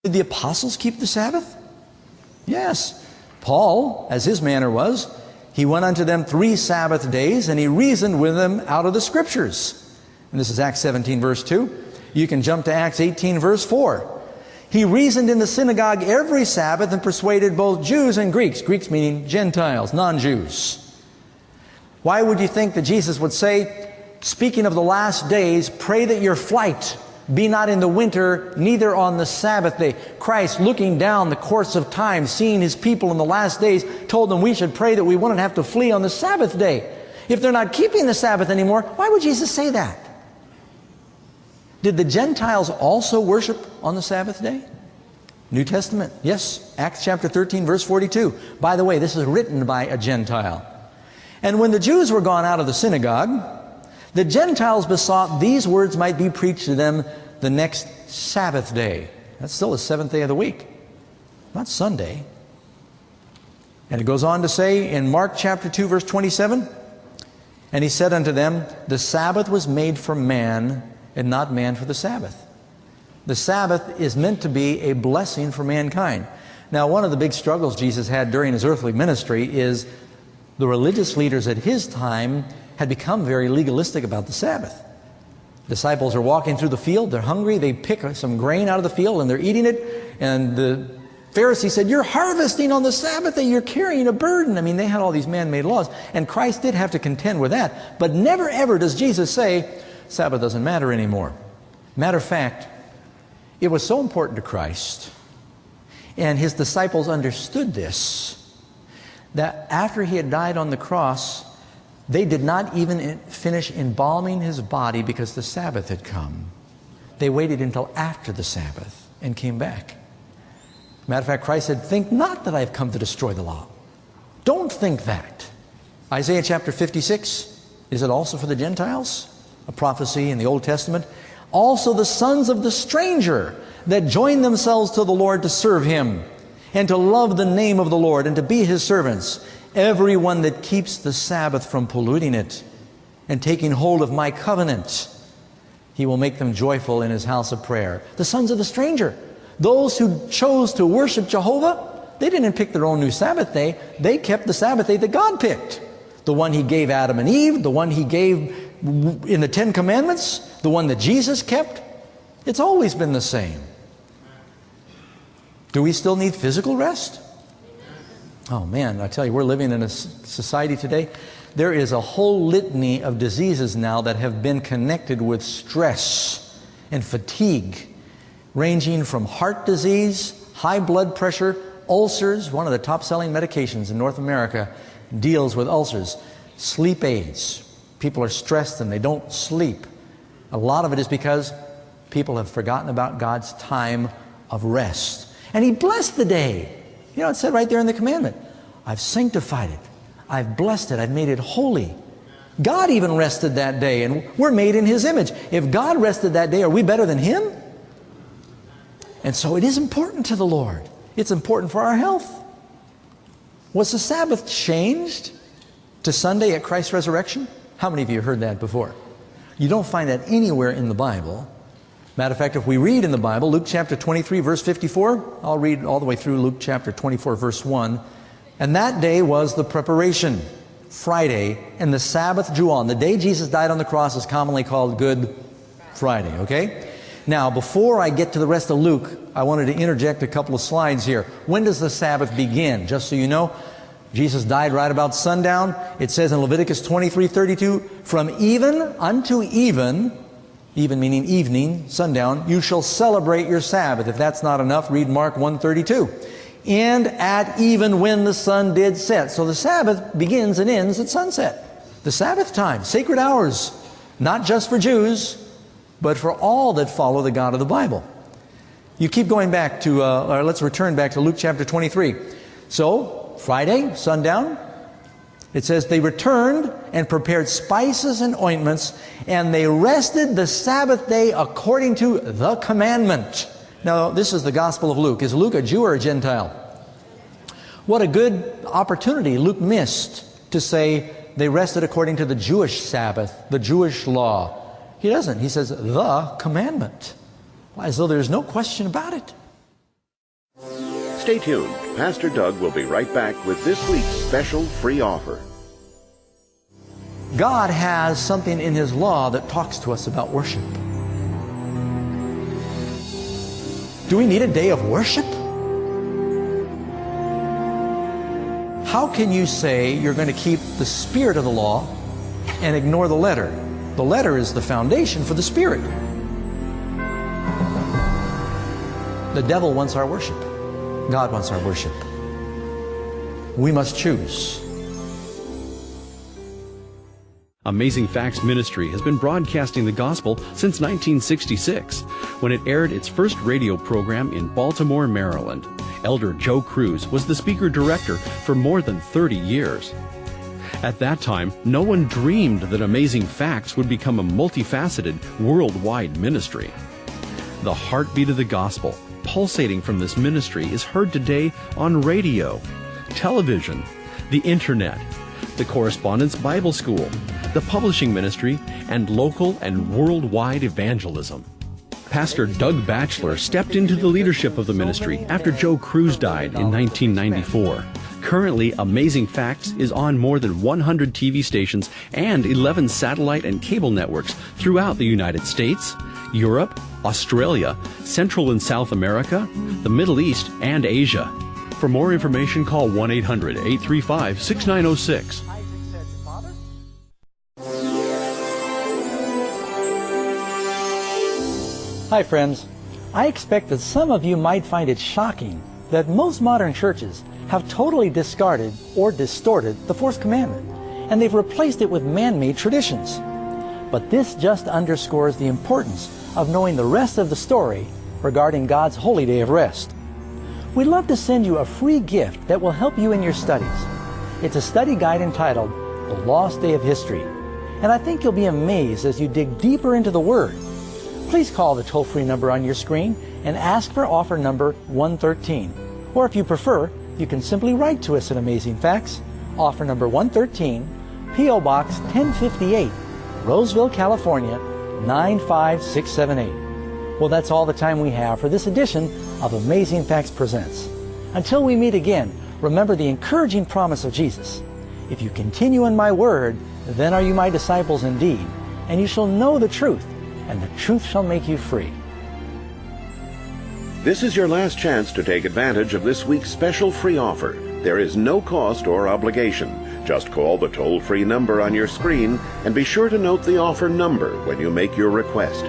Did the apostles keep the Sabbath? Yes. Paul, as his manner was, he went unto them 3 Sabbath days, and he reasoned with them out of the Scriptures. And this is Acts 17, verse 2. You can jump to Acts 18, verse 4. He reasoned in the synagogue every Sabbath and persuaded both Jews and Greeks. Greeks meaning Gentiles, non-Jews. Why would you think that Jesus would say, speaking of the last days, pray that your flight be not in the winter, neither on the Sabbath day? Christ, looking down the course of time, seeing His people in the last days, told them we should pray that we wouldn't have to flee on the Sabbath day. If they're not keeping the Sabbath anymore, why would Jesus say that? Did the Gentiles also worship on the Sabbath day? New Testament, yes. Acts chapter 13, verse 42. By the way, this is written by a Gentile. And when the Jews were gone out of the synagogue, the Gentiles besought these words might be preached to them the next Sabbath day. That's still the 7th day of the week, not Sunday. And it goes on to say in Mark chapter 2, verse 27, and he said unto them, the Sabbath was made for man, and not man for the Sabbath. The Sabbath is meant to be a blessing for mankind. Now, one of the big struggles Jesus had during His earthly ministry is the religious leaders at His time had become very legalistic about the Sabbath. Disciples are walking through the field, they're hungry, they pick some grain out of the field and they're eating it, and the Pharisee said, you're harvesting on the Sabbath day, you're carrying a burden. I mean, they had all these man-made laws, and Christ did have to contend with that. But never ever does Jesus say, Sabbath doesn't matter anymore. Matter of fact, it was so important to Christ, and His disciples understood this, that after He had died on the cross, they did not even finish embalming His body because the Sabbath had come. They waited until after the Sabbath and came back. Matter of fact, Christ said, think not that I have come to destroy the law. Don't think that. Isaiah chapter 56, is it also for the Gentiles? A prophecy in the Old Testament. Also the sons of the stranger that join themselves to the Lord to serve Him and to love the name of the Lord and to be His servants. Everyone that keeps the Sabbath from polluting it and taking hold of my covenant, He will make them joyful in His house of prayer. The sons of the stranger, those who chose to worship Jehovah, they didn't pick their own new Sabbath day. They kept the Sabbath day that God picked. The one He gave Adam and Eve, the one He gave in the 10 Commandments, the one that Jesus kept. It's always been the same. Do we still need physical rest? Oh man, I tell you, we're living in a society today. There is a whole litany of diseases now that have been connected with stress and fatigue, ranging from heart disease, high blood pressure, ulcers. One of the top-selling medications in North America deals with ulcers. Sleep aids. People are stressed and they don't sleep. A lot of it is because people have forgotten about God's time of rest. And He blessed the day. You know, it said right there in the commandment, I've sanctified it. I've blessed it. I've made it holy. God even rested that day, and we're made in His image. If God rested that day, are we better than Him? And so it is important to the Lord. It's important for our health. Was the Sabbath changed to Sunday at Christ's resurrection? How many of you have heard that before? You don't find that anywhere in the Bible. Matter of fact, if we read in the Bible, Luke chapter 23, verse 54, I'll read all the way through Luke chapter 24, verse 1. And that day was the preparation, Friday, and the Sabbath drew on. The day Jesus died on the cross is commonly called Good Friday, okay? Now, before I get to the rest of Luke, I wanted to interject a couple of slides here. When does the Sabbath begin? Just so you know, Jesus died right about sundown. It says in Leviticus 23:32, from even unto even meaning evening, sundown, you shall celebrate your Sabbath. If that's not enough, read Mark 1:32. And at even when the sun did set. So the Sabbath begins and ends at sunset. The Sabbath time, sacred hours, not just for Jews, but for all that follow the God of the Bible. You keep going back to, let's return back to Luke chapter 23. So, Friday, sundown, it says they returned and prepared spices and ointments, and they rested the Sabbath day according to the commandment. Now, this is the Gospel of Luke. Is Luke a Jew or a Gentile? What a good opportunity Luke missed to say they rested according to the Jewish Sabbath, the Jewish law. He doesn't. He says the commandment, as though there's no question about it. Stay tuned. Pastor Doug will be right back with this week's special free offer. God has something in His law that talks to us about worship. Do we need a day of worship? How can you say you're going to keep the spirit of the law and ignore the letter? The letter is the foundation for the spirit. The devil wants our worship. God wants our worship. We must choose. Amazing Facts Ministry has been broadcasting the gospel since 1966, when it aired its first radio program in Baltimore, Maryland. Elder Joe Cruz was the speaker-director for more than 30 years. At that time, no one dreamed that Amazing Facts would become a multifaceted, worldwide ministry. The heartbeat of the gospel, pulsating from this ministry, is heard today on radio, television, the internet, the Correspondence Bible School, the publishing ministry, and local and worldwide evangelism. Pastor Doug Batchelor stepped into the leadership of the ministry after Joe Cruz died in 1994. Currently, Amazing Facts is on more than 100 TV stations and 11 satellite and cable networks throughout the United States, Europe, Australia, Central and South America, the Middle East, and Asia. For more information, call 1-800-835-6906. Hi friends, I expect that some of you might find it shocking that most modern churches have totally discarded or distorted the fourth commandment, and they've replaced it with man-made traditions. But this just underscores the importance of knowing the rest of the story regarding God's holy day of rest. We'd love to send you a free gift that will help you in your studies. It's a study guide entitled The Lost Day of History, and I think you'll be amazed as you dig deeper into the Word. Please call the toll-free number on your screen and ask for offer number 113. Or if you prefer, you can simply write to us at Amazing Facts, offer number 113, P.O. Box 1058, Roseville, California, 95678. Well, that's all the time we have for this edition of Amazing Facts Presents. Until we meet again, remember the encouraging promise of Jesus. If you continue in my word, then are you my disciples indeed, and you shall know the truth, and the truth shall make you free. This is your last chance to take advantage of this week's special free offer. There is no cost or obligation. Just call the toll-free number on your screen and be sure to note the offer number when you make your request.